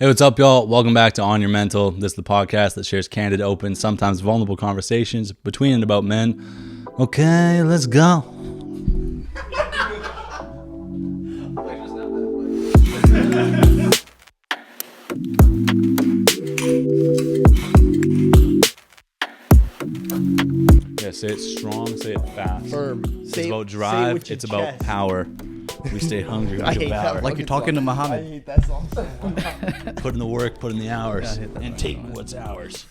Hey, what's up, y'all? Welcome back to On Your Mental. This is the podcast that shares candid, open, sometimes vulnerable conversations between and about men. Okay, let's go. Yeah, say it strong, say it fast. Firm. It's about drive, it's about power. We stay hungry, we devour. Like you're talking to Muhammad. I hate that song. Put in the work, put in the hours, and take what's ours.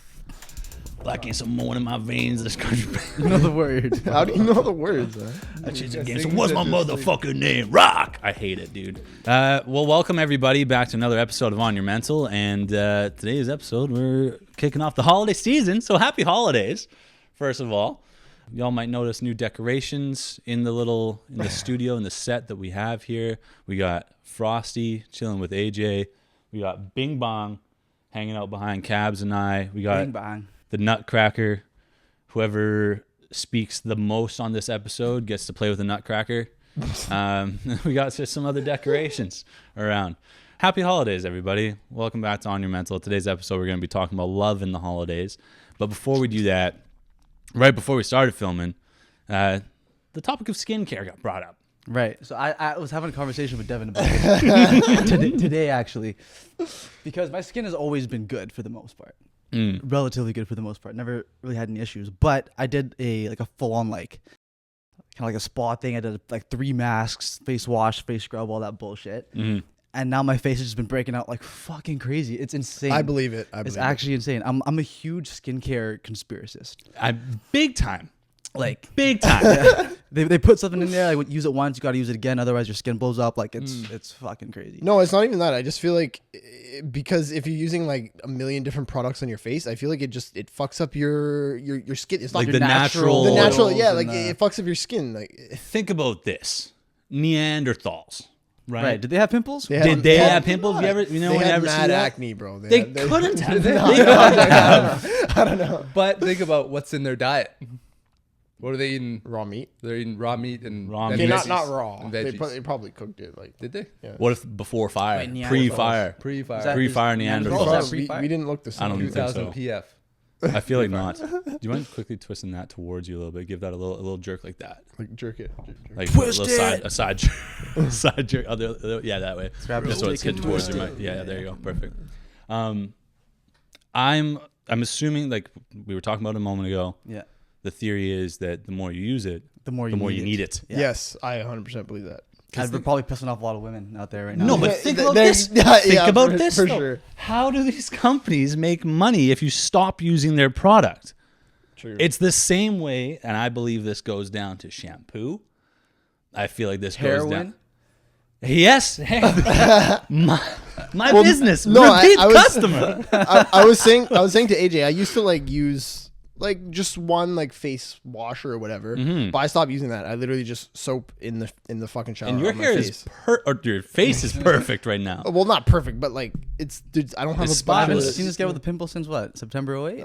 Like in some more in my veins, this country. You know the words. How do you know the words? That shit's against. So what's my motherfucking name? Rock. I hate it, dude. Well, welcome everybody back to another episode of On Your Mental, and today's episode we're kicking off the holiday season. So happy holidays, first of all. Y'all might notice new decorations in the studio, in the set that we have here. We got Frosty chilling with AJ. We got Bing Bong hanging out behind Cabs and I. We got Bing Bong. The Nutcracker. Whoever speaks the most on this episode gets to play with the Nutcracker. We got just some other decorations around. Happy holidays, everybody. Welcome back to On Your Mental. Today's episode, we're going to be talking about love in the holidays. But before we do that, right before we started filming, the topic of skincare got brought up. Right. So I was having a conversation with Devon about it today, actually, because my skin has always been good for the most part. Relatively good for the most part. Never really had any issues. But I did a full-on kind of like a spa thing. I did 3 masks, face wash, face scrub, all that bullshit. And now my face has just been breaking out like fucking crazy. It's insane. I believe it. It's actually insane. I'm a huge skincare conspiracist. Big time. Big time. Yeah. They put something in there. Use it once, you got to use it again. Otherwise, your skin blows up. It's fucking crazy. No, it's not even that. I just feel like because if you're using like a million different products on your face, I feel like it fucks up your skin. It's not Like your the natural. Yeah, it fucks up your skin. Think about this: Neanderthals. Right. Did they have pimples? Did they have pimples? They had see mad that? acne, bro. They couldn't have. I don't know. But think about what's in their diet. What are they eating? Raw meat. They're eating raw meat and Raw Okay, meat. not raw. And They veggies. probably cooked it. Did they? Yeah. What if before fire? Wait, Neanderthals. Pre-fire. Pre-fire. Pre-fire Neanderthals. Is that pre-fire? We didn't look the I same. don't think 2000 so. PF. I feel like not. Do you mind quickly twisting that towards you a little bit? Give that a little jerk like that. Like jerk it. Like Twist a little it! side jerk. Side jerk. Yeah, that way. Grab Just it, so it's stick hit it, towards twist your it. mic. Yeah, there you go. Perfect. I'm assuming, like we were talking about a moment ago, Yeah. the theory is that the more you use it, The more you need it. Yeah. Yes, I 100% believe that. We're probably pissing off a lot of women out there right now. No, but think about They're- this. yeah, Think yeah, about for- this. for though. sure. How do these companies make money if you stop using their product? True. It's the same way, and I believe this goes down to shampoo. I feel like this goes Heroin? down. Yes. My business. no, Repeat I was- customer. I was saying to AJ, I used to use just one face washer or whatever, but I stopped using that. I literally just soap in the fucking shower. And your on my hair face. is your face is perfect right now. Well, not perfect, but it's dude, I don't have It's a bunch I haven't of spotless. seen this guy with a pimple since what? September 08?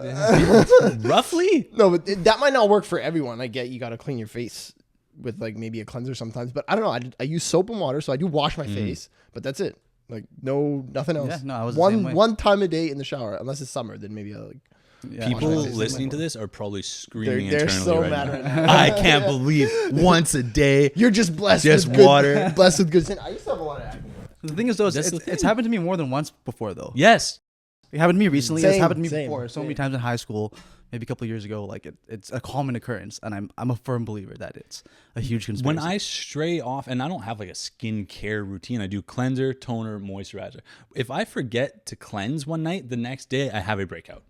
Roughly. No, but that might not work for everyone. I get you got to clean your face with maybe a cleanser sometimes, but I don't know. I use soap and water, so I do wash my face, but that's it. Nothing else. Yeah, no, I was the same way. one time a day in the shower, unless it's summer. Then maybe I Yeah. People Wash my face. listening to this are probably screaming They're internally so right mad now. right now. I can't believe once a day. You're just blessed Just with good, water. blessed with good sin. I used to have a lot of acne. The thing is, though, That's the it's thing. happened to me more than once before, though. Yes. It happened to me recently. It's Same, happened to me same, before so many same. times in high school, maybe a couple of years ago. It's a common occurrence, and I'm a firm believer that it's a huge conspiracy. When I stray off, and I don't have a skincare routine, I do cleanser, toner, moisturizer. If I forget to cleanse one night, the next day I have a breakout.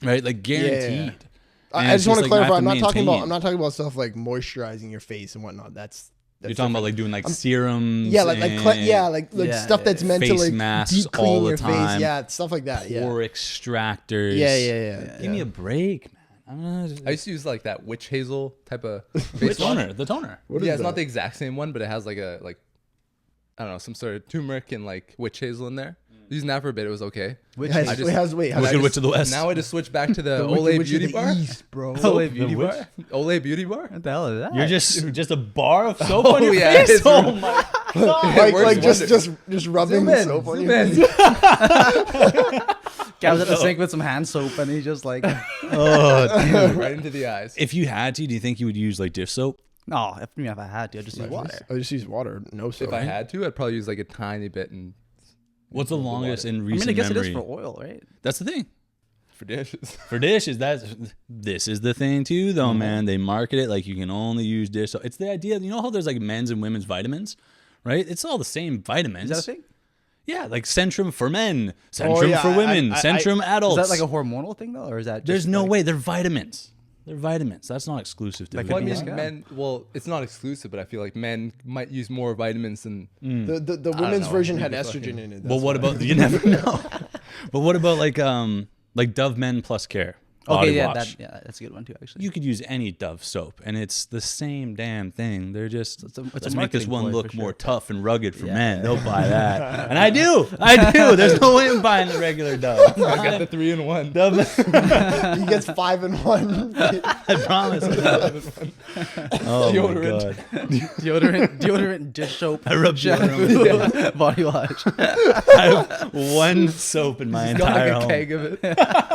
Right? Guaranteed. And I it's just want to I clarify. have I'm not talking maintain. about stuff like moisturizing your face and whatnot. That's You're talking about doing serums. yeah, and stuff that's meant to face masks deep clean all the your time. face. Yeah, stuff like that. Yeah. pore extractors. Yeah. Give me a break, man. I used to use that witch hazel type of The face wash. toner. The toner. What is Yeah, it's that? not the exact same one, but it has I don't know, some sort of turmeric and witch hazel in there. using that for a bit. It was okay. Which Wait, Wicked Witch of the West. Now I just switched back to the The Olay Wicked Witch of Beauty the Bar. East, bro. Olay Beauty which? Bar? Olay Beauty Bar. What the hell is that? You're just a bar of soap on your yeah, face. it's Oh my god! Like just rubbing Zoom in, soap on zoom your in. face. Guy was at the sink with some hand soap, and he just like, Right into the eyes. If you had to, do you think you would use like dish soap? no. If I had to, I'd just use water. I just use water, no soap. If I had to, I'd probably use like a tiny bit and What's the longest in I recent mean, I guess memory? it is for oil, right? That's the thing. for dishes. For dishes, this is the thing too, though, man. They market it like you can only use dish soap. It's the idea. You know how there's like men's and women's vitamins, right? It's all the same vitamins. Is that a thing? Yeah, like Centrum for men, Centrum for women, I- Centrum adults. Is that like a hormonal thing though, or is that? Just There's no like, way. They're vitamins. They're vitamins. That's not exclusive to That Well, I could be women. mean, Yeah. men. Well, it's not exclusive, but I feel like men might use more vitamins than. The women's know. version had Maybe estrogen fucking- in it. Well, what about you never know? But what about like Dove Men Plus Care body Okay, yeah, wash? that's a good one too, actually. You could use any Dove soap, and it's the same damn thing. They're just It's a let's make this marketing one ploy look for more sure. tough and rugged for Yeah. men. They'll buy that, and I do. There's no way I'm buying the regular Dove. I got the 3-in-1. Dove, He gets 5 in 1. I promise. Oh my god! deodorant, dish soap, I rub shampoo, body wash. I have one soap in my He's got entire like a home. keg of it.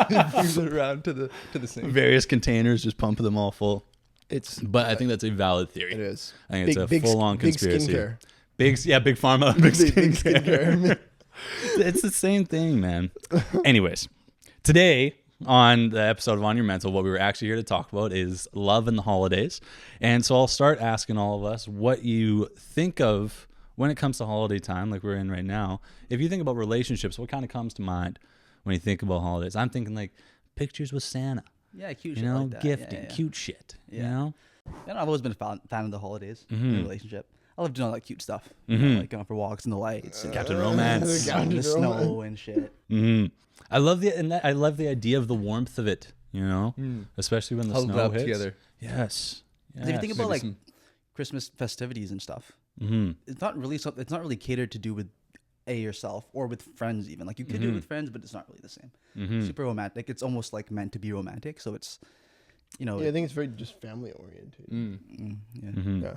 He brings it around to the sink. Various containers, just pumping them all full. It's But I think that's a valid theory. it is. I think it's a full-on conspiracy. Big skincare. Big pharma, big Big skincare. skincare. It's the same thing, man. Anyways, today on the episode of On Your Mental, what we were actually here to talk about is love and the holidays. And so I'll start asking all of us what you think of when it comes to holiday time, like we're in right now. If you think about relationships, what kind of comes to mind when you think about holidays? I'm thinking like pictures with Santa, Yeah, cute you shit know, like that. gifting, Yeah. cute shit, you Yeah. know? Yeah, I've always been a fan of the holidays in Mm-hmm. a relationship. I love doing all that cute stuff, you know, like going for walks in the lights, and Captain Romance. Captain the Romance. snow and shit. I love the idea of the warmth of it, you know, especially when the Huddled snow up hits. together. Yes. If you think about Maybe like some- Christmas festivities and stuff, Mm-hmm. it's not really catered to do with yourself or with friends even. Like you could do it with friends, but it's not really the same. Super romantic. It's almost like meant to be romantic. So it's, you know, Yeah, I think it's very just family oriented. yeah. Yeah,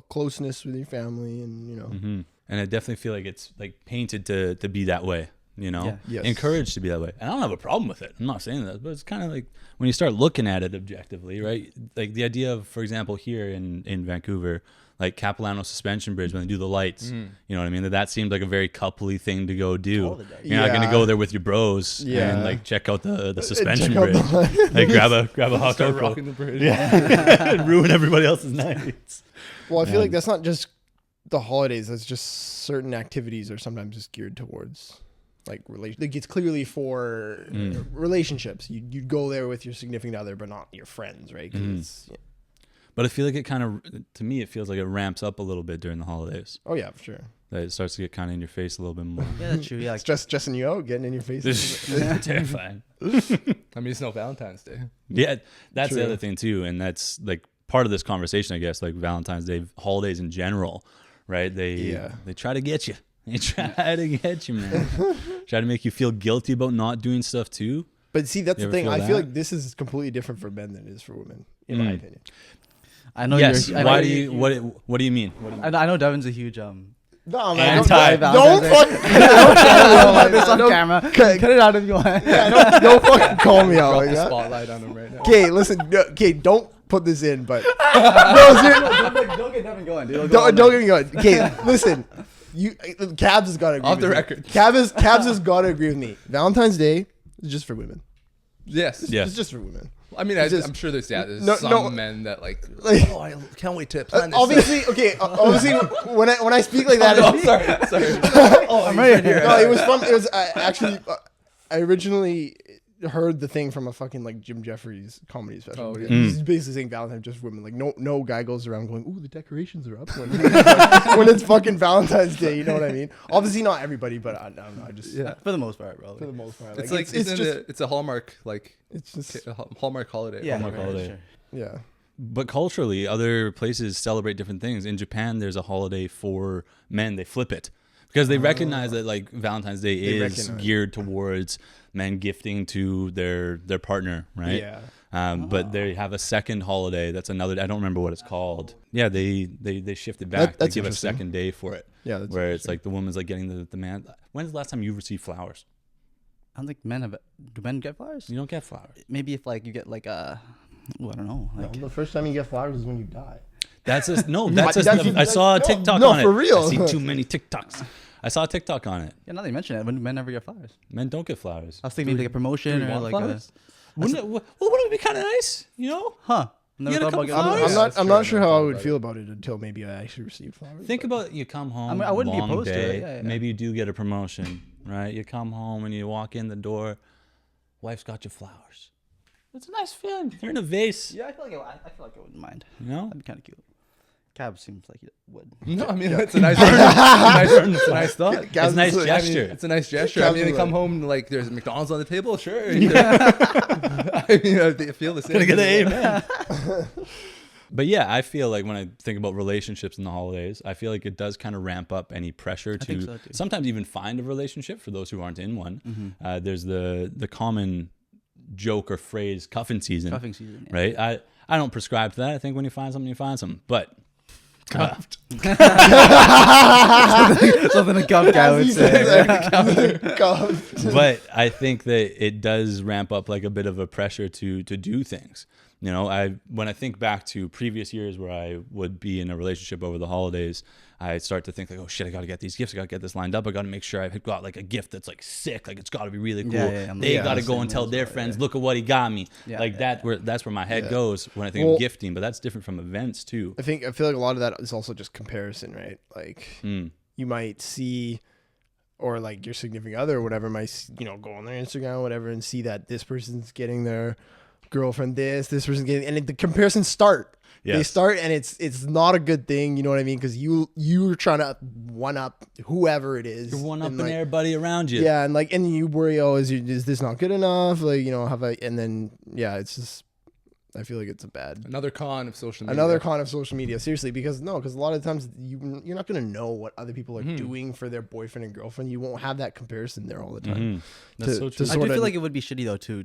closeness with your family, and And I definitely feel like it's like painted to be that way, you know, Yeah. Yes. encouraged to be that way. And I don't have a problem with it. I'm not saying that, but it's kind of like when you start looking at it objectively, right? Like the idea of, for example, here in Vancouver, like Capilano Suspension Bridge, when they do the lights, you know what I mean? That seemed like a very coupley thing to go do. All the day. You're not going to Yeah. go there with your bros Yeah. and like check out the suspension check out bridge. Like grab a hot Start cocoa rocking the bridge. and ruin everybody else's nights. well, I feel like that's not just the holidays. That's just certain activities are sometimes just geared towards like Like it's clearly for relationships. You'd go there with your significant other, but not your friends, right? 'Cause it's, But I feel like it kind of, to me, it feels like it ramps up a little bit during the holidays. oh yeah, for sure. That it starts to get kind of in your face a little bit more. Yeah, that's true. Yeah, like, Stressing you out, getting in your face. This is terrifying. I mean, it's no Valentine's Day. Yeah, that's the True. other thing too, and that's like part of this conversation, I guess. Like Valentine's Day, holidays in general, right? They try to get you. They try to get you, man. Try to make you feel guilty about not doing stuff too. But see, that's You the ever thing. feel I feel that? like this is completely different for men than it is for women, in my opinion. I know Yes. you're. I know Why do you're- you? What do you mean? What do you mean? I know Devin's a huge No, man, Anti- don't fucking this on camera. Cut it out if you want. don't fucking call me out Drop like the that. spotlight on him right now. Okay, listen. Okay, don't put this in, but no, seriously, Don't get Devin going, dude. don't get me going. Okay, listen. Cabs has got to agree. Off the with me. record. Cabs has got to agree with me. Valentine's Day is just for women. Yes. Yeah. It's just for women. I mean, It's just- I'm sure there's No, some no. men that like. Like, Oh, I can't wait to plan this. obviously, okay. Obviously, when I speak like that, Oh, sorry. I'm right here. no, it was from. It was actually. I originally heard the thing from a fucking like Jim Jeffries comedy special. Oh, yeah. He's basically saying Valentine's just women. Like no guy goes around going, "Ooh, the decorations are up" when it's fucking Valentine's Day. You know what I mean? Obviously not everybody, but I don't know. I just Yeah. For the most part, for the probably. most part, It's like it's a Hallmark it's just Hallmark holiday. Yeah, Hallmark right, holiday. sure. yeah. But culturally, other places celebrate different things. In Japan, there's a holiday for men. They flip it. because they recognize that like Valentine's Day They is recognize. geared towards men gifting to their partner, right? Yeah. But they have a second holiday. That's another. I don't remember what it's called. Yeah, they shifted back. That's they give a interesting. second day for it. Yeah, that's where it's like the woman's like getting the man. When's the last time you received flowers? I don't think do men get flowers? You don't get flowers. Maybe if like you get like I don't know. Like, the first time you get flowers is when you die. That's just no. I saw a no, TikTok no, on it. for real. I see too many TikToks. I saw a TikTok on it. yeah, now that you mention it, when do men never get flowers? Men don't get flowers. I was thinking maybe like a promotion Do we or want like flowers? Wouldn't it be kind of nice? You know? Huh. Never You get a thought about couple getting flowers? I'm not sure how I would feel about it until maybe I actually received flowers. Think about you come home. I mean, I wouldn't be long opposed to day. it, yeah. Maybe you do get a promotion, right? You come home and you walk in the door. Wife's got you flowers. It's a nice feeling. They're in a vase. Yeah, I feel like I wouldn't mind. You know? That'd be kind of cute. Cab seems like it would. No, I mean it's a nice, it's a nice thought. It's a nice Gav's- gesture. It's a nice gesture. I mean, they Gav's come like- home like there's McDonald's on the table. Sure. I mean, they feel the same. Gonna get an amen. But yeah, I feel like when I think about relationships in the holidays, I feel like it does kind of ramp up any pressure think to so, too. sometimes even find a relationship for those who aren't in one. There's the common joke or phrase, cuffing season. Cuffing season, yeah. Right? I don't prescribe to that. I think when you find something, you find something. But Something a cuff guy would say. but I think that it does ramp up like a bit of a pressure to do things. You know, when I think back to previous years where I would be in a relationship over the holidays, I start to think like, oh shit, I got to get these gifts. I got to get this lined up. I got to make sure I've got like a gift that's like sick. Like it's got to be really cool. Yeah, They yeah, got to the go same and tell as their well, friends, look at what he got me. Yeah, like yeah, that's where my head Yeah. goes when I think Well, of gifting. But that's different from events too. I feel like a lot of that is also just comparison, right? Like you might see, or like your significant other or whatever might, go on their Instagram or whatever and see that this person's getting their girlfriend this person's getting, and the comparisons start. Yes. They start, and it's not a good thing. You know what I mean? Because you're trying to one up whoever it is. You're one and, upping everybody around you. Yeah, and you worry, is this not good enough? Like, have I? And then it's just, I feel like it's a bad. Another con of social media. Another con of social media, seriously, because a lot of times you're not going to know what other people are doing for their boyfriend and girlfriend. You won't have that comparison there all the time. That's so true. I do feel like it would be shitty though to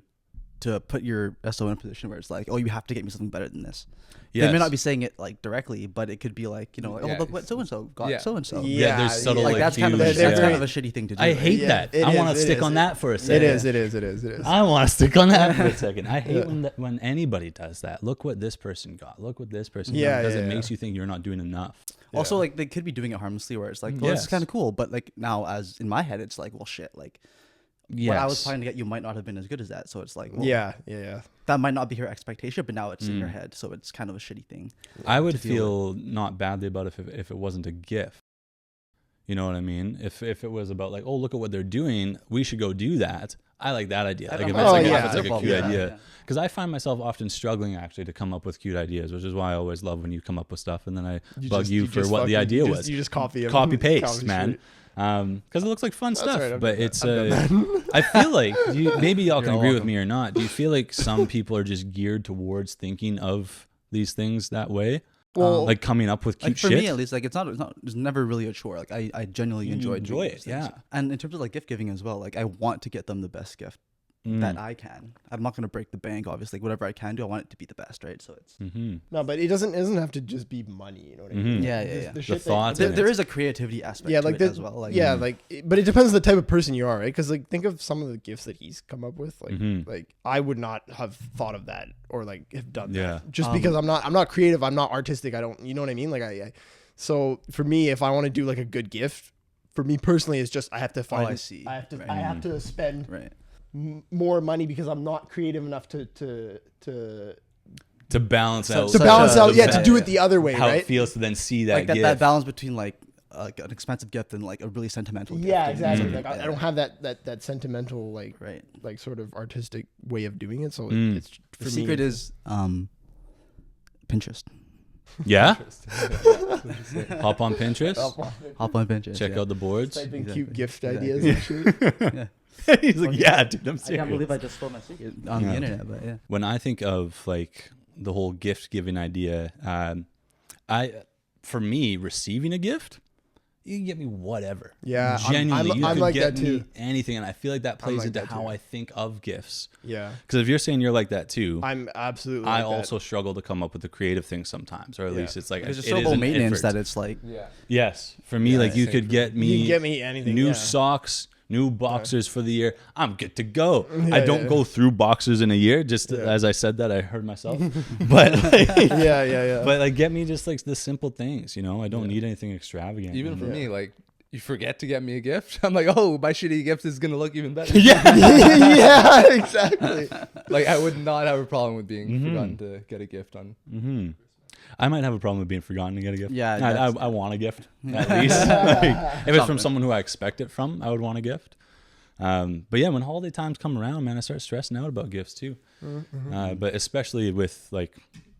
put your SO in a position where it's like, oh, you have to get me something better than this. They may Yes. not be saying it like directly, but it could be like, like, oh, look what so and so got Yeah. so and so. Yeah, there's subtle Like that's kind of a, cues. that's yeah. kind of a shitty thing to do. I right? hate Yeah, that. it I is, want to it stick is. on that for a second. It is. I want to stick on that for a second. I hate when anybody does that. Look what this person got. Look what this person got. Because it makes you think you're not doing enough. Also, like they could be doing it harmlessly, where it's like, well, this is Yes. kind of cool, but like now, as in my head, it's like, well, shit, like what I was trying to get you might not have been as good as that. So it's like, well, Yeah. that might not be her expectation, but now it's in your head, so it's kind of a shitty thing. I would to deal feel not badly about it if it wasn't a gift. You know what I mean? If it was about like, oh, look at what they're doing, we should go do that. I like that idea. Like if it's like, yeah. if it's like a cute Yeah. idea. Because I find myself often struggling actually to come up with cute ideas, which is why I always love when you come up with stuff and then I bug you for what the idea was. You just copy them. Copy paste, man. Because it looks like fun stuff. right, I've But done it's that. I feel like maybe y'all can You're agree with welcome. me or not. Do you feel like some people are just geared towards thinking of these things that way? Well, Like coming up with cute Like for shit? me, at least, like it's never really a chore. Like I genuinely enjoy enjoy doing it, those things. yeah. And in terms of like gift giving as well, like I want to get them the best gift that I can. I'm not gonna break the bank, obviously. Whatever I can do, I want it to be the best, right? So it's no, but it doesn't have to just be money. You know what I mean? Yeah, Like, yeah, yeah. The shit that- thoughts there, in there it. is a creativity aspect Yeah, to like it the, as well. Like but it depends on the type of person you are, right? Because like think of some of the gifts that he's come up with. Like I would not have thought of that or like have done Yeah. that just because I'm not creative. I'm not artistic. I don't. You know what I mean? Like I so for me, if I want to do like a good gift, for me personally, it's just I have to find. I see. I have to. Right. I have to spend right. more money because I'm not creative enough to balance out. Such balance a- out. Yeah, yeah, to do yeah. it the other way, how right? it feels to then see that Like gift. that balance between like an expensive gift and like a really sentimental gift. Yeah, and- exactly. Mm. Like I don't have that sentimental Right. like sort of artistic way of doing it. So it's for The me. secret is Pinterest. Yeah? Hop on Pinterest. Hop on Pinterest. Check yeah. out the boards. Typing Exactly. cute gift Exactly. ideas and shit. Yeah. He's like, yeah, dude, I'm I serious. can't believe I just stole my secret on the internet, but yeah. When I think of like the whole gift giving idea, for me, receiving a gift you can get me whatever. Yeah, Genuinely, I'm you like could get that me too. anything, and I feel like that plays like into that how too. I think of gifts. Yeah, Because if you're saying you're like that too, I'm absolutely. I like that. also struggle to come up with the creative things sometimes, or at Yeah. least it's like There's it just so is low an maintenance effort. that it's like. Yeah. Yes, for me, like you same could for get You can me get me anything. new yeah. socks, new boxers for the year. I'm good to go. Yeah, I don't yeah. go through boxers in a year. Just Yeah. as I said that, I heard myself. But like, Yeah. but like, get me just like the simple things. You know, I don't need anything extravagant. Even for Yeah. me, like, you forget to get me a gift. I'm like, oh, my shitty gift is gonna look even better. yeah, exactly. Like, I would not have a problem with being Mhm. forgotten to get a gift on. hmm I might have a problem with being forgotten to get a gift. Yeah, I that's- want a gift at least. Like, if it's from Something. someone who I expect it from, I would want a gift. But yeah, when holiday times come around, man, I start stressing out about gifts too. But especially with like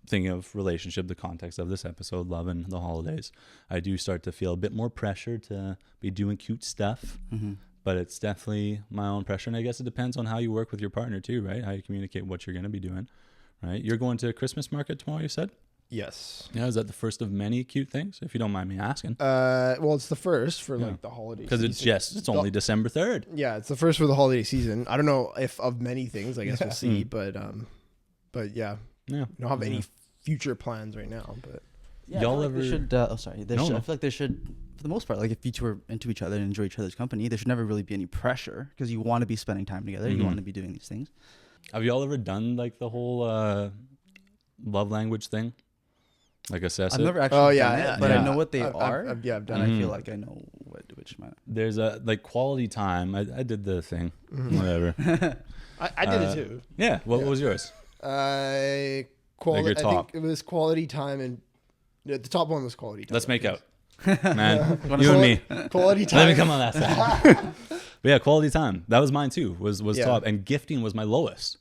thinking of relationship, the context of this episode, love and the holidays, I do start to feel a bit more pressure to be doing cute stuff. But it's definitely my own pressure, and I guess it depends on how you work with your partner too, right? How you communicate what you're going to be doing, right? You're going to a Christmas market tomorrow, you said? Yes. Yeah, is that the first of many cute things? If you don't mind me asking, Well, it's the first for Yeah. like the holiday because season. it's only December 3rd. Yeah, it's the first for the holiday season. I don't know if of many things. I guess we'll see. But yeah, Yeah, I don't have any future plans right now. But Yeah, Y'all I feel like they ever- should. Sorry. They No, should, no. I feel like they should, for the most part, like if you two are into each other and enjoy each other's company, there should never really be any pressure because you want to be spending time together. Mhm. You want to be doing these things. Have y'all ever done like the whole love language thing? Like assess I've it? never actually oh done yeah, it, but I know what they I've- are, I've and done I Mhm. feel like I know which might. There's a like quality time. I did the thing. Mhm. Whatever. I did Uh, it too. Yeah. What Yeah. was yours? Quality. your I top. think it was quality time, and the top one was quality time. Let's make out. Man, Wanna you and me. Quality time. Let me come on that side. But yeah, quality time. That was mine too. Was Yeah. top, and gifting was my lowest.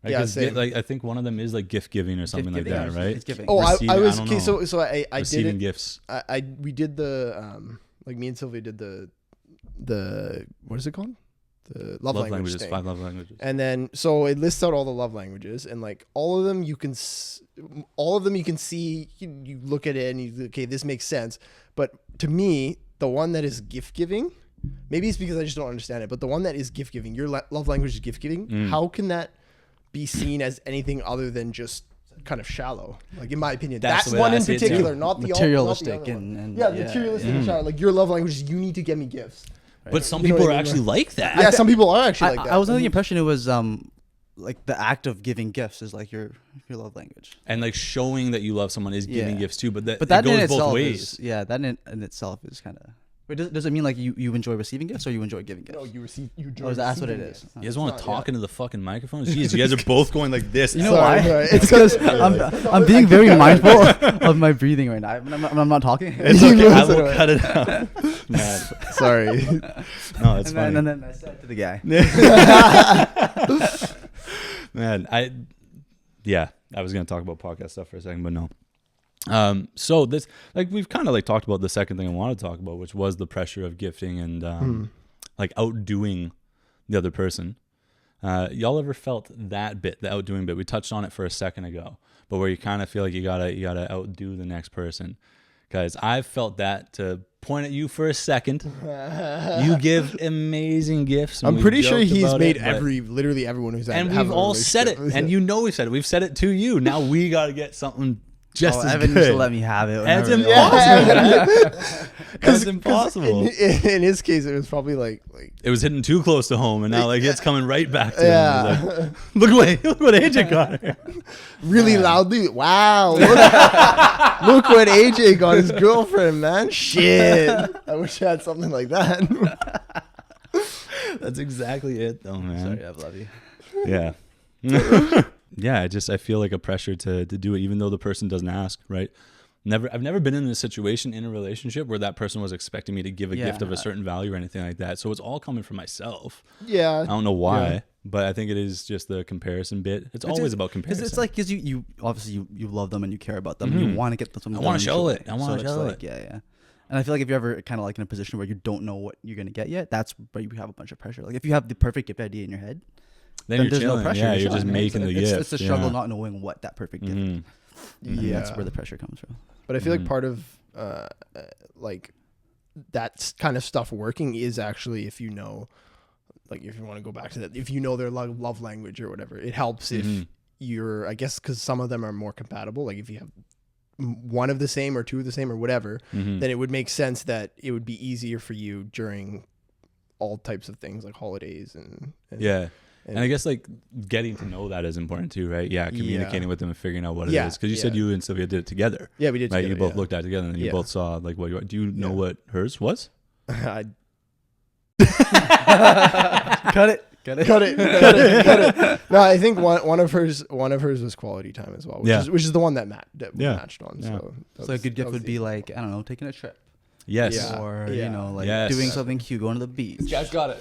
Right? Yeah, 'Cause same. like I think one of them is like gift giving or something like giving that, or right? it's giving? Oh, I Receiving- was I don't okay. know. So I did Receiving it. gifts. We did the like me and Sylvia did the what is it called? The love language languages. thing. 5 love languages. And then so it lists out all the love languages, and like all of them you can see. You look at it and you okay, this makes sense. But to me, the one that is gift giving, maybe it's because I just don't understand it. But the one that is gift giving, your love language is gift giving. Mm. How can that be seen as anything other than just kind of shallow? Like in my opinion, That's that's the way one I in see it too. particular, not the Materialistic not the other one. and Yeah, yeah, materialistic yeah. and shallow. Like your love language is you need to get me gifts. But some You know people what are I mean? actually like that. Yeah, some people are actually I, like that. I was under the impression it was like the act of giving gifts is like your love language. And like showing that you love someone is giving Yeah. gifts too, but that But that it in goes both itself ways. is that in itself is kind of. But does it mean like you enjoy receiving gifts or you enjoy giving gifts? No, you receive. You Or is that's what it is? You guys want not- to talk yeah. into the fucking microphone? Jeez, you guys are both going like this. You know Sorry, why? sorry. It's because I'm being very mindful of my breathing right now. I'm not talking. It's okay. I will cut it out. Man. Sorry. No, it's and funny. then I said to the guy. Man, I was gonna talk about podcast stuff for a second, but no. So this, like, we've kind of like talked about the second thing I wanted to talk about, which was the pressure of gifting and like outdoing the other person. Y'all ever felt that bit, the outdoing bit? We touched on it for a second ago, but where you kind of feel like you gotta outdo the next person. Guys, I've felt that. To point at you for a second, you give amazing gifts. and I'm we've pretty sure joked he's about made it, but- literally everyone who's had and have we've a all said it, relationship. and you know we said it. We've said it to you. Now we got to get something just as Evan good. used to let me have it. That's whenever- impossible. That's 'Cause impossible. in his case, it was probably like It was hitting too close to home, and now like it's coming right back to him. yeah, It's like, look what AJ got her. really loudly. Wow, look what AJ got his girlfriend, man. Shit, I wish I had something like that. That's exactly it, though, man. Sorry, I love you. Yeah. Yeah, I feel like a pressure to do it, even though the person doesn't ask, right? I've never been in a situation in a relationship where that person was expecting me to give a gift of a certain value or anything like that. So it's all coming from myself. Yeah, I don't know why, Yeah. but I think it is just the comparison bit. It's always about comparison. Because it's like, because you obviously you love them and you care about them and you want to get them something. I wanna done show eventually. it. I wanna So it's show like, yeah. And I feel like if you're ever kind of like in a position where you don't know what you're gonna get yet, that's where you have a bunch of pressure. Like if you have the perfect gift idea in your head, then you're there's chilling. no pressure. Yeah, you're chilling, just right? making the it's, gift. It's the struggle yeah. not knowing what that perfect gift. Mhm. And yeah. that's where the pressure comes from. But I feel Mhm. like part of like that kind of stuff working is actually, if you know, like if you want to go back to that, if you know their love language or whatever, it helps if you're, I guess, because some of them are more compatible. Like if you have one of the same or two of the same or whatever, then it would make sense that it would be easier for you during all types of things like holidays and And I guess like getting to know that is important too, right? Yeah, communicating with them and figuring out what it is. Because you said you and Sylvia did it together. Yeah, we did. Right, together, you both looked at it together, and you both saw like what you. Do you know what hers was? Cut it. No, I think one of hers was quality time as well, which is the one that we matched on. Yeah. So a good gift would be like, I don't know, taking a trip. Yes. Or you know, like doing something cute, going to the beach. This guy's got it.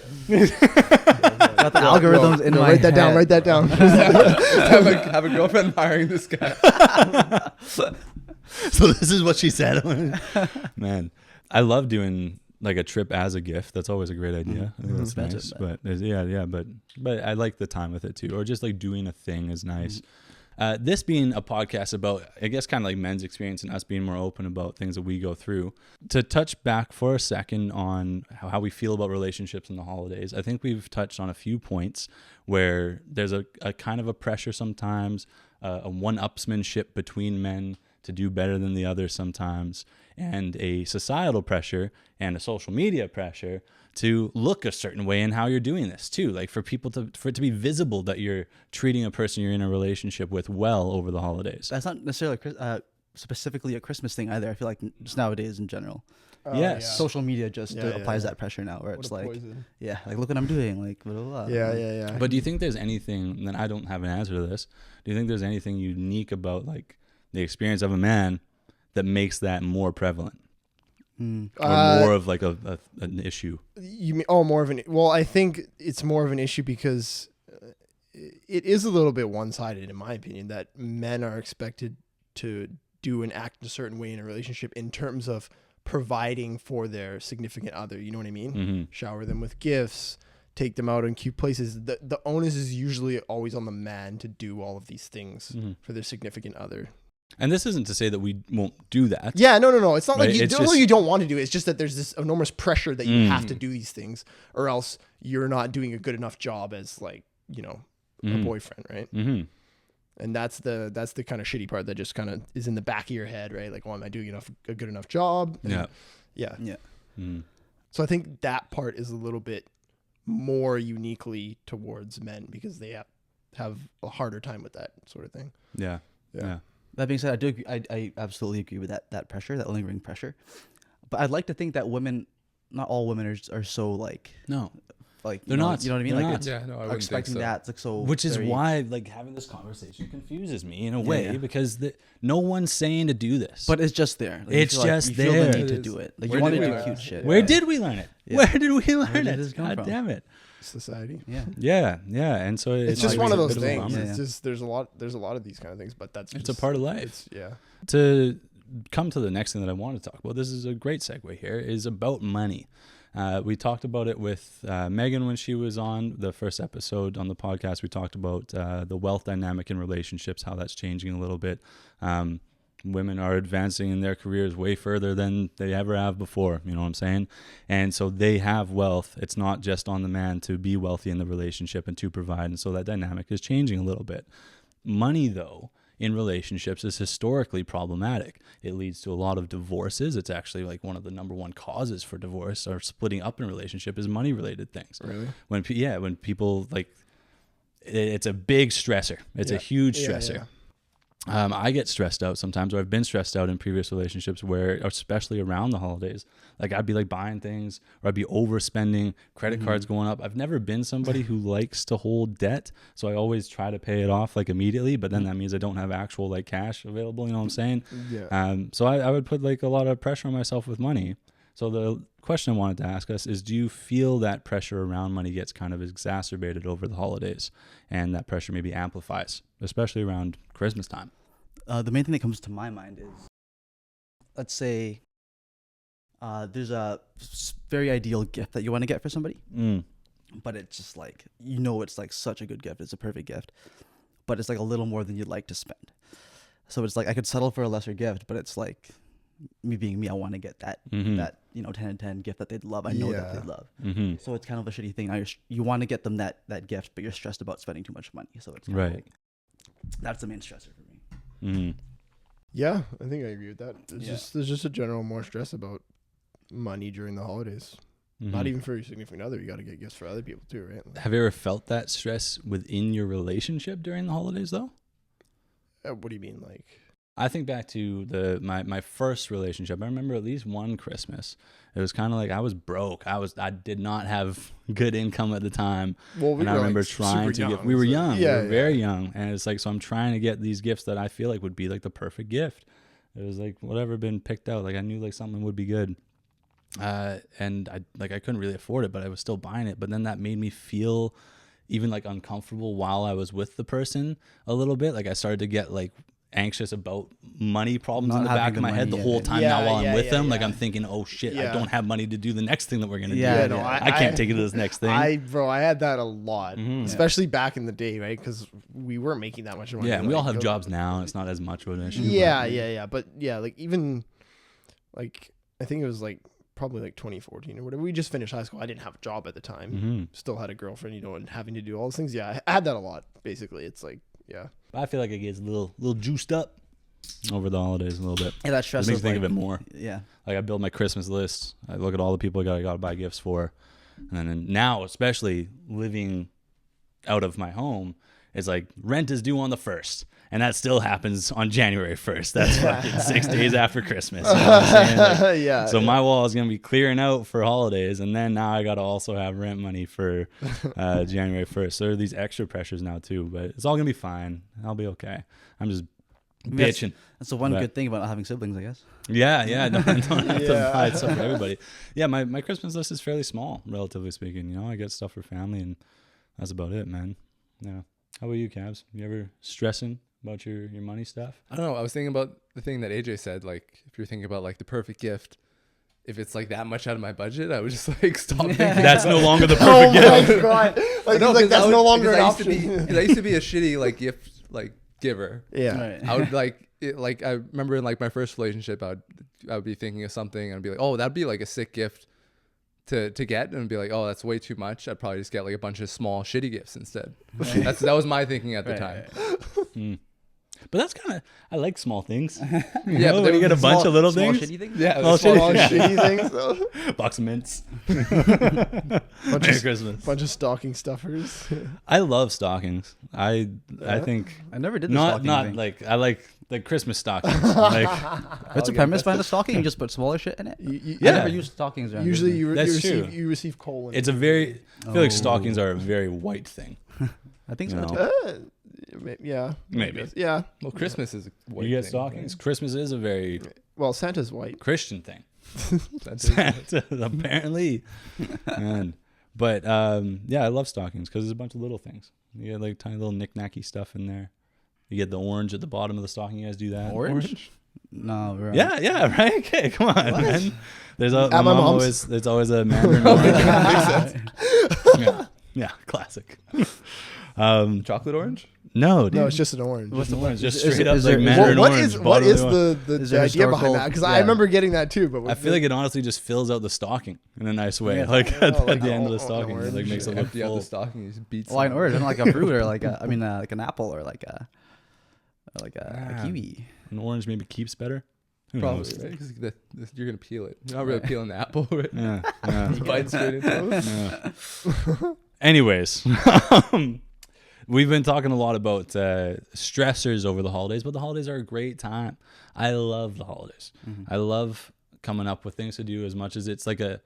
Got the algorithms in my head. Write that down. have a girlfriend hiring this guy. So this is what she said. Man, I love doing like a trip as a gift. That's always a great idea. I think that's nice. But but I like the time with it too. Or just like doing a thing is nice. This being a podcast about, I guess, kind of like men's experience and us being more open about things that we go through. To touch back for a second on how we feel about relationships in the holidays, I think we've touched on a few points where there's a kind of a pressure sometimes, a one-upsmanship between men to do better than the other sometimes, and a societal pressure and a social media pressure to look a certain way in how you're doing this too. Like for people for it to be visible that you're treating a person you're in a relationship with well over the holidays. That's not necessarily specifically a Christmas thing either. I feel like just nowadays in general. Yes. Social media just applies that pressure now where it's like, poison. Like look what I'm doing, like blah, blah, blah. Yeah. But do you think there's anything, and I don't have an answer to this, do you think there's anything unique about like the experience of a man that makes that more prevalent? Or more of like an issue? You mean more of an? Well, I think it's more of an issue because it is a little bit one-sided, in my opinion, that men are expected to do and act a certain way in a relationship in terms of providing for their significant other. You know what I mean? Shower them with gifts, take them out in cute places. The onus is usually always on the man to do all of these things for their significant other. And this isn't to say that we won't do that. Yeah, no. It's not right? like you don't want to do it. It's just that there's this enormous pressure that you have to do these things, or else you're not doing a good enough job as, like, you know, a boyfriend, right? And that's the kind of shitty part that just kind of is in the back of your head, right? Like, well, am I doing a good enough job? And yeah. So I think that part is a little bit more uniquely towards men because they have a harder time with that sort of thing. Yeah. That being said, I absolutely agree with that pressure, that lingering pressure. But I'd like to think that women, not all women are so like, no, like they're not. You know what I mean? They're like, not. it's, I wouldn't expecting think so. that. It's like so. Which is why like having this conversation confuses me in a way because no one's saying to do this. But it's just there. Like, it's just you there. feel the need to do it. Like you want to do cute shit. Where did we learn it? Yeah. Where did we learn it? God damn it. Society. Yeah. And so it's just one of those things. Yeah. It's just there's a lot of these kind of things, but it's a part of life. Yeah. To come to the next thing that I want to talk about, this is a great segue here, is about money. We talked about it with Megan when she was on the first episode on the podcast. We talked about the wealth dynamic in relationships, how that's changing a little bit. Women are advancing in their careers way further than they ever have before. You know what I'm saying? And so they have wealth. It's not just on the man to be wealthy in the relationship and to provide. And so that dynamic is changing a little bit. Money, though, in relationships is historically problematic. It leads to a lot of divorces. It's actually like one of the number one causes for divorce or splitting up in a relationship is money related things. Really? When people like, it's a big stressor. It's a huge stressor. I get stressed out sometimes, or I've been stressed out in previous relationships where, especially around the holidays, like I'd be like buying things or I'd be overspending, credit cards going up. I've never been somebody who likes to hold debt. So I always try to pay it off like immediately, but then that means I don't have actual like cash available. You know what I'm saying? Yeah. So I would put like a lot of pressure on myself with money. So the question I wanted to ask us is, do you feel that pressure around money gets kind of exacerbated over the holidays and that pressure maybe amplifies, especially around Christmas time? The main thing that comes to my mind is, let's say there's a very ideal gift that you want to get for somebody, but it's just like, you know, it's like such a good gift. It's a perfect gift, but it's like a little more than you'd like to spend. So it's like I could settle for a lesser gift, but it's like me being me, I want to get that 10 and 10 gift that they'd love. I know that they'd love. Mm-hmm. So it's kind of a shitty thing. Now you want to get them that gift, but you're stressed about spending too much money. So it's kind of like, that's the main stressor for me. Mm-hmm. Yeah, I think I agree with that. There's just a general more stress about money during the holidays. Mm-hmm. Not even for your significant other. You got to get gifts for other people too, right? Like, Have you ever felt that stress within your relationship during the holidays, though? what do you mean, like? I think back to my first relationship. I remember at least one Christmas. It was kind of like I was broke. I did not have good income at the time. Well, I remember trying to get. We were young. Yeah, we were very young, and it's like so. I'm trying to get these gifts that I feel like would be like the perfect gift. It was like whatever been picked out. Like I knew like something would be good, and I couldn't really afford it, but I was still buying it. But then that made me feel even like uncomfortable while I was with the person a little bit. Like I started to get like anxious about money problems Not in the having back the of my head the money, whole time now while I'm with them. Like yeah. I'm thinking, oh shit, I Yeah. don't have money to do the next thing that we're gonna Yeah, do. no, I can't take it to this next thing. I had that a lot, Mhm. especially back in the day, right? Because we weren't making that much money. Yeah, and we all like, have jobs now. It's not as much of an issue. Yeah. But yeah, like even like I think it was like probably like 2014 or whatever. We just finished high school. I didn't have a job at the time. Mm-hmm. Still had a girlfriend, and having to do all those things. Yeah, I had that a lot. Basically, it's like I feel like it gets a little juiced up over the holidays a little bit. Yeah, that It stress makes me of think like, of it more. Yeah. Like I build my Christmas list. I look at all the people I got to buy gifts for, and then now, especially living out of my home, it's like rent is due on the 1st, and that still happens on January 1st. That's fucking 6 days after Christmas. You know what I'm saying? Like, yeah. so my wall is gonna be clearing out for holidays, and then now I got to also have rent money for January 1st. So there are these extra pressures now too, but it's all gonna be fine. I'll be okay. I'm just bitching. That's the one But- good thing about not having siblings, I guess. Yeah. I don't have to Yeah. buy stuff for everybody. Yeah, my Christmas list is fairly small, relatively speaking. You know, I get stuff for family, and that's about it, man. Yeah. How about you, Cabs? You ever stressing about your money stuff? I don't know. I was thinking about the thing that AJ said. Like, if you're thinking about like the perfect gift, if it's like that much out of my budget, I would just like stop thinking. That's no longer the Oh perfect gift. my god! Like, No, like 'cause that's I no would- longer an because I used to option. be- 'cause I used to be a shitty like gift like giver. Yeah. Right. I would like I remember in like my first relationship, I would be thinking of something and be like, oh, that'd be like a sick gift to get, and be like, oh, that's way too much. I'd probably just get like a bunch of small shitty gifts instead. That was my thinking at the time. But that's kind of, I like small things. Yeah, Yeah, but when you get a bunch of little small things. shitty things? Yeah, Small small shitty- Shitty things though. Box of mints. Bunch Merry of, Christmas. bunch of stocking stuffers. I love stockings. I think I never did the not stocking not thing. like I like the Christmas stockings. Like What's the premise behind the stocking? You just put smaller shit in it? You- I Yeah. never used stockings around Usually Disney. you That's true. receive coal. it's a very. I feel like Oh. stockings are a very white thing. I think so No. too. Yeah. Maybe. I guess. Yeah. Well, Christmas is a white You get thing, stockings. right? Christmas is a very Well, Santa's white. Christian thing. That's it. Apparently. But yeah, I love stockings because there's a bunch of little things. You get like tiny little knick-knacky stuff in there. You get the orange at the bottom of the stocking. You guys do that? Orange? No, bro. Yeah, right. Okay, come on, man. There's a my my mom mom's. always. There's always a mandarin orange. yeah, classic. Chocolate orange? No, dude. No, it's just an orange. What's the orange? Just is- straight is up there- like is mandarin What orange. is bottom of the the Is there idea behind historical- that? Because yeah. I remember getting that too. But I feel like it honestly just fills out the stocking in a nice way. Yeah. Like at, like the end of the an stocking, it like orange. makes it look Empty out full. the stocking, you just beat Well, an some. orange, like a fruit or like a, I mean, like an apple or like a Ah. kiwi. An orange maybe keeps better. Who Probably, knows? right? 'Cause you're gonna peel it. You're not really peeling the apple, right? Yeah. Bite straight into it. Yeah. Anyways, we've been talking a lot about stressors over the holidays, but the holidays are a great time. I love the holidays. I love coming up with things to do as much as it's like a,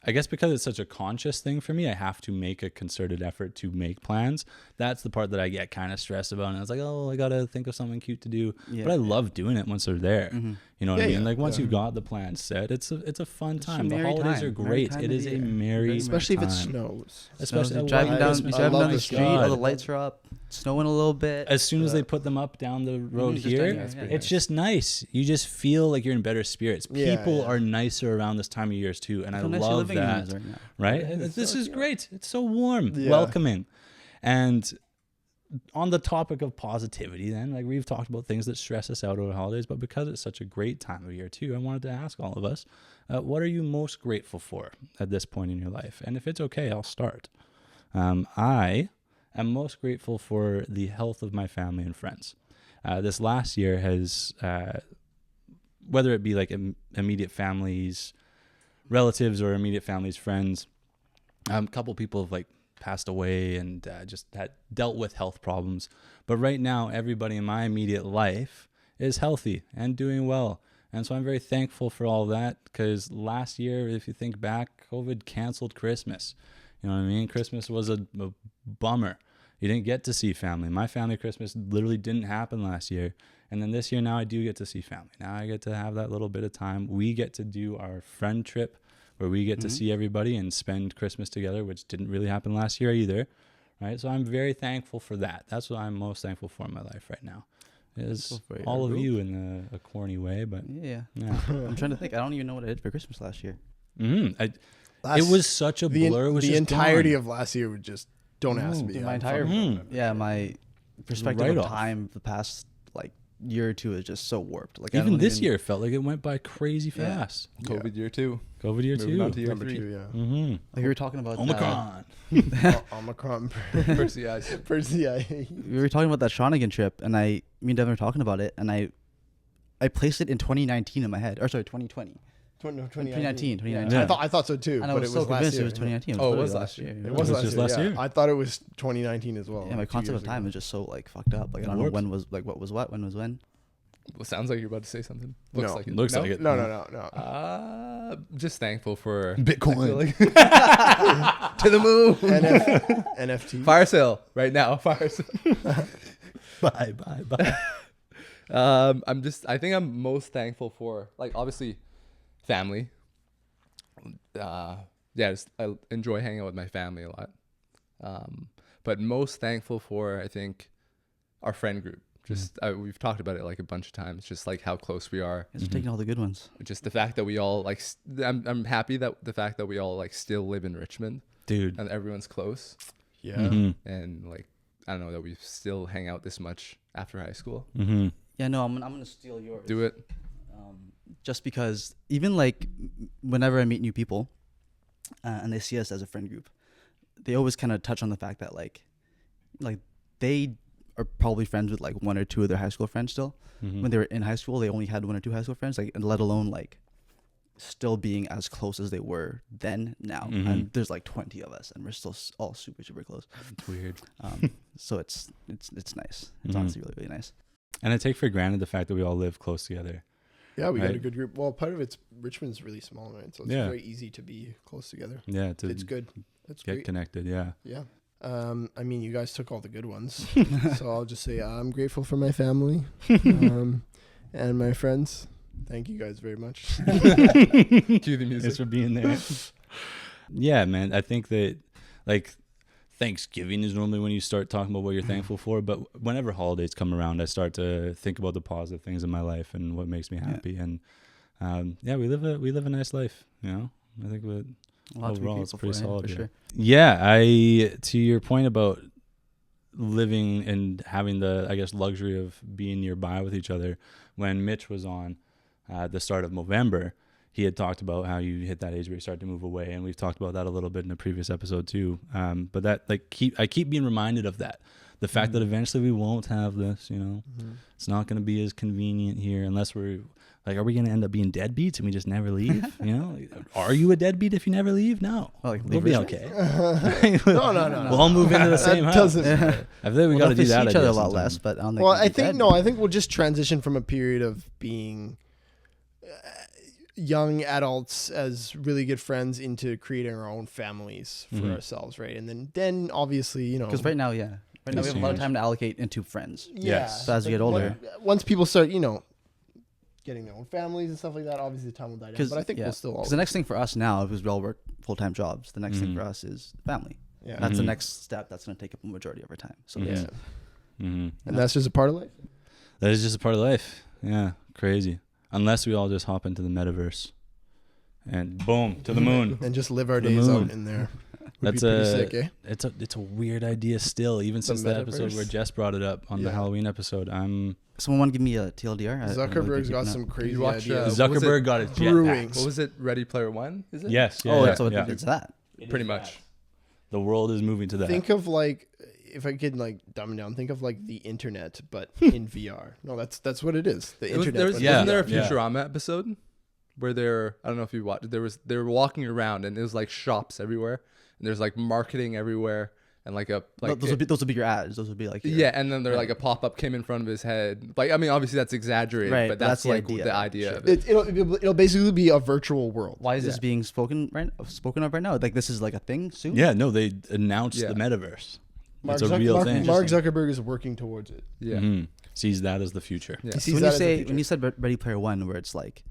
I guess because it's such a conscious thing for me, I have to make a concerted effort to make plans. That's the part that I get kind of stressed about. And I was like, oh, I got to think of something cute to do. Yeah. But I love doing it once they're there. You know what I Yeah, mean? yeah, Like once yeah. you've got the plan set, it's a fun It's a time. The merry holidays time. are Merry great. time It of is the a year. merry especially if it time. snows. Especially You're driving down, Christmas. you're driving I down love the the street, sky. all the lights are up, snowing a little bit. As soon as they put them up down the road just here, down here, yeah. it's just nice. You just feel like you're in better spirits. Yeah, People yeah. are nicer around this time of years too, and I How nice you're love living in that. is right now. Right? This is great. It's so warm, Yeah. welcoming, and on the topic of positivity, then, like we've talked about things that stress us out over the holidays, but because it's such a great time of year too, I wanted to ask all of us, what are you most grateful for at this point in your life? And if it's okay, I'll start. I am most grateful for the health of my family and friends. This last year has, whether it be like immediate families, relatives, or immediate families, friends, a couple people have like passed away and just had dealt with health problems. But right now, everybody in my immediate life is healthy and doing well. And so I'm very thankful for all that, because last year, if you think back, COVID canceled Christmas. You know what I mean? Christmas was a bummer. You didn't get to see family. My family Christmas literally didn't happen last year. And then this year, now I do get to see family. Now I get to have that little bit of time. We get to do our friend trip where we get to see everybody and spend Christmas together, which didn't really happen last year either, right? So I'm very thankful for that. That's what I'm most thankful for in my life right now, is all of you in a corny way, but yeah. I'm trying to think. I don't even know what I did for Christmas last year. It was such a blur. It was the just entirety gone. of last year would just don't ask me. My entire my perspective of time the past like year or two is just so warped. Like even this year felt like it went by crazy fast. COVID year 2. COVID year 2. Moving on to year Number 3. 2, yeah. Mm-hmm. Like you were talking about Omicron. Omicron. We were talking about that Shawnigan trip, and me and Devon were talking about it, and I placed it in 2019 in my head, or sorry, 2020. 2019. Yeah. I thought so too. And I but was it so was last convinced year. it was 2019. Oh, it was last year. It was just last year. I thought it was 2019 as well. Yeah, my concept of time is just so like fucked up. Like I don't know when was like what was what, when was when. Well, sounds like you're about to say something. No. Like it. Looks like it. No. Just thankful for Bitcoin. To the moon. NFT. Fire sale right now. Fire sale. Bye. I think I'm most thankful for, like, obviously family. I enjoy hanging out with my family a lot. But most thankful for, I think, our friend group. Just we've talked about it like a bunch of times, just like how close we are. It's taking all the good ones. Just the fact that we all like, I'm happy that the fact that we all like still live in Richmond, Dude, and everyone's close. Yeah. Mm-hmm. And like, I don't know, that we still hang out this much after high school. Mm-hmm. Yeah, no, I'm gonna steal yours. Do it. Just because even like whenever I meet new people, and they see us as a friend group, they always kind of touch on the fact that like they are probably friends with like one or two of their high school friends still. Mm-hmm. When they were in high school, they only had one or two high school friends, like, and let alone like still being as close as they were then now. Mm-hmm. And there's like 20 of us, and we're still all super close. It's weird. So it's nice. It's Mm-hmm. honestly really nice. And I take for granted the fact that we all live close together. Yeah, we got Right. a good group. Well, part of it's Richmond's really small, right? So it's very easy to be close together. Yeah, to It's good. That's get great. connected. Yeah. Yeah. I mean, you guys took all the good ones, so I'll just say I'm grateful for my family and my friends. Thank you guys very much. Cue the music. Thanks for being there. Yeah, man. I think that like Thanksgiving is normally when you start talking about what you're thankful for, but whenever holidays come around, I start to think about the positive things in my life and what makes me happy. And we live a nice life. You know, I think that overall it's pretty solid. For sure. Yeah, to your point about living and having the, I guess, luxury of being nearby with each other. When Mitch was on at the start of November, he had talked about how you hit that age where you start to move away, and we've talked about that a little bit in a previous episode too. But that I keep being reminded of that. The fact that eventually we won't have this, you know, it's not going to be as convenient here unless we're like, are we going to end up being deadbeats and we just never leave? You know, are you a deadbeat if you never leave? No, we'll be okay. No. We'll all move into the same house. Doesn't. I think we got to do that. See each other a idea lot sometime. less, but I don't think. Well, we'll be I think we'll just transition from a period of being young adults as really good friends into creating our own families for ourselves, right? And then obviously, you know, because right now we have a lot of time to allocate into friends. Yes. So as you get older, once people start, you know, getting their own families and stuff like that, obviously the time will die down. But I think we'll still all. Because the next thing for us now, because we all work full-time jobs, the next thing for us is family. Yeah. That's the next step. That's going to take up a majority of our time. So Yeah. Mm-hmm. And that's just a part of life. That is just a part of life. Yeah, crazy. Unless we all just hop into the metaverse and boom, to the moon. And just live our The days moon. out in there. That's Would be pretty sick, eh? It's a weird idea still, even since the episode metaverse? where Jess brought it up on the Yeah. Halloween episode. Someone want to give me a TLDR? Zuckerberg's got some crazy watch, ideas. what was Zuckerberg it? got his Brewing. jetpacks. What was it? Ready Player One? Is it? Yes. Yeah, Oh, yeah, so yeah. it's that. Pretty much. The world is moving to that. Think of like, if I could like dumb it down, think of like the internet, but in VR. No, that's what it is. The internet. but in Yeah. Wasn't there a Yeah. Futurama episode where I don't know if you watched, they were walking around and it was like shops everywhere and there's like marketing everywhere and like a, like, those would be your ads. Those would be like your, yeah. And then like a pop-up came in front of his head. Like, I mean, obviously that's exaggerated, Right, but but that's that's the like idea. the idea of it. It'll basically be a virtual world. Why is Yeah. this being spoken of right now? Like this is like a thing soon. Yeah, no, they announced Yeah. the metaverse. Mark, It's a real thing. Mark Zuckerberg is working towards it. Yeah. Mhm. Sees that as the future. Yeah. He So sees when that you as the say future. when you said Ready Player One, where it's like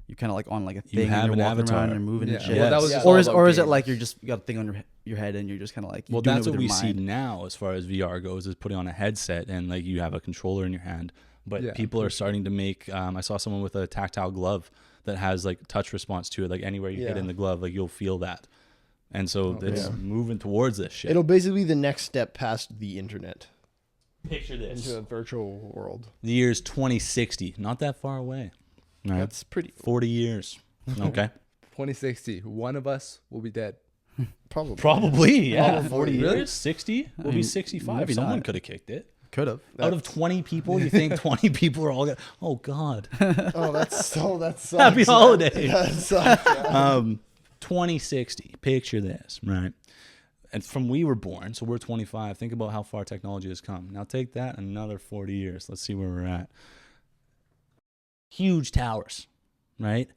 you're kind of like on like a thing, You have and an you're walking avatar. around and you're moving and Yeah. shit. Well, that was Yes. just or all is about it games. like you got a thing on your head and you're just kind of like Well, doing that's it what with we your see mind. now as far as VR goes, is putting on a headset and like you have a controller in your hand. But Yeah. people are starting to make. I saw someone with a tactile glove that has like touch response to it. Like anywhere you hit Yeah. in the glove, like you'll feel that. And so it's yeah. moving towards this shit. It'll basically be the next step past the internet Picture into a virtual world. The year's 2060, not that far away. Right? That's pretty 40 years. Okay. 2060, one of us will be dead. probably. Probably, yeah. Probably. 40 Really? years, 60. We'll be 65. maybe Someone not. could have kicked it. Could have. Out of 20 people, you think 20 people are all gonna? Oh God! Oh, that sucks. Happy holiday. That sucks. Yeah. 2060. Picture this, right? And from we were born, so we're 25. Think about how far technology has come. Now take that another 40 years. Let's see where we're at. Huge towers, right?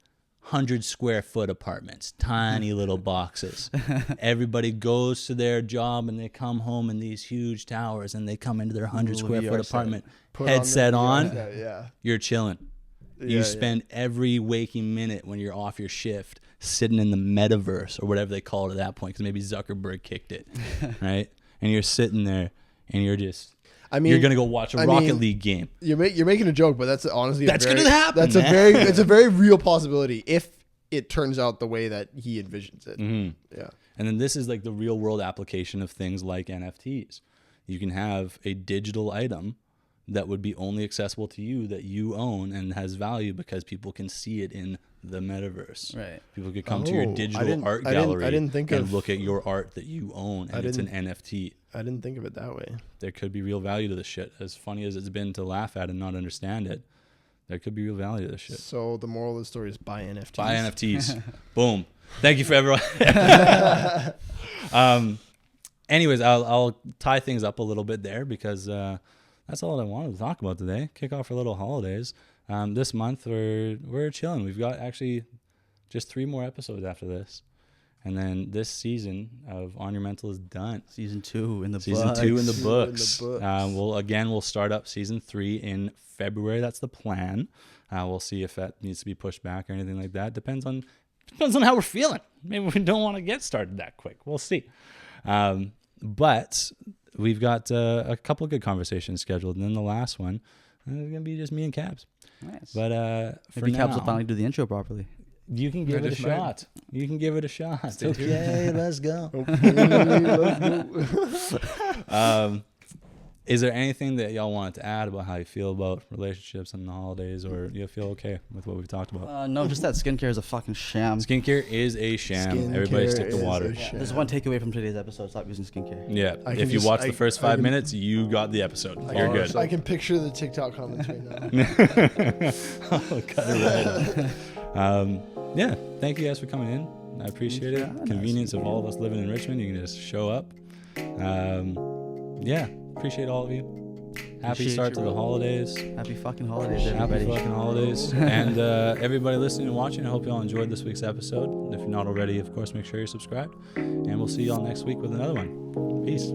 100 square foot apartments, tiny little boxes. Everybody goes to their job and they come home in these huge towers and they come into their 100 Little square VR foot set. apartment. Put Headset the on, headset, yeah. you're chilling. You Yeah, spend every waking minute when you're off your shift sitting in the metaverse or whatever they call it at that point, because maybe Zuckerberg kicked it, right? And you're sitting there and you're just, I mean, you're gonna go watch a I Rocket mean, League game. You're making a joke, but that's honestly That's very, gonna happen, That's man. it's a very real possibility if it turns out the way that he envisions it. Mhm. Yeah. And then this is like the real world application of things like NFTs. You can have a digital item that would be only accessible to you, that you own and has value because people can see it in the metaverse. Right. People could come to your Oh, digital art I didn't gallery think and of- look at your art that you own, and it's an NFT. I didn't think of it that way. There could be real value to this shit. As funny as it's been to laugh at and not understand it, there could be real value to this shit. So the moral of the story is buy NFTs. Buy NFTs. Boom. Thank you for everyone. Anyways, I'll tie things up a little bit there because that's all I wanted to talk about today. Kick off our little holidays. This month we're chilling. We've got actually just 3 more episodes after this, and then this season of On Your Mental is done. Season 2 in the Season books. 2 in the In the books. books. We'll start up season 3 in February. That's the plan. We'll see if that needs to be pushed back or anything like that. Depends on how we're feeling. Maybe we don't want to get started that quick. We'll see. But we've got a couple of good conversations scheduled, and then the last one is gonna be just me and Cabs. Nice. But for Maybe Cabs will now, finally do the intro properly. you can give I it a just might. shot. You can give it a shot. Stay tuned. Okay, let's go. Let's go. Is there anything that y'all wanted to add about how you feel about relationships and the holidays, or you feel okay with what we've talked about? No, just that skincare is a fucking sham. Skincare is a sham. Skincare Everybody stick to is water. a sham. There's one takeaway from today's episode: stop using skincare. Yeah. I If can you just- watch the I- first I 5 can- minutes, you got the episode. You're can- good. I can picture the TikTok comments right now. I'll cut it right out. Yeah. Thank you guys for coming in. I appreciate it. having us. Convenience of all of us living in Richmond. You can just show up. Yeah. Appreciate all of you. Happy Appreciate start to you, the bro. holidays. Happy fucking holidays, Happy everybody. fucking holidays. And everybody listening and watching, I hope you all enjoyed this week's episode. If you're not already, of course, make sure you're subscribed. And we'll see you all next week with another one. Peace.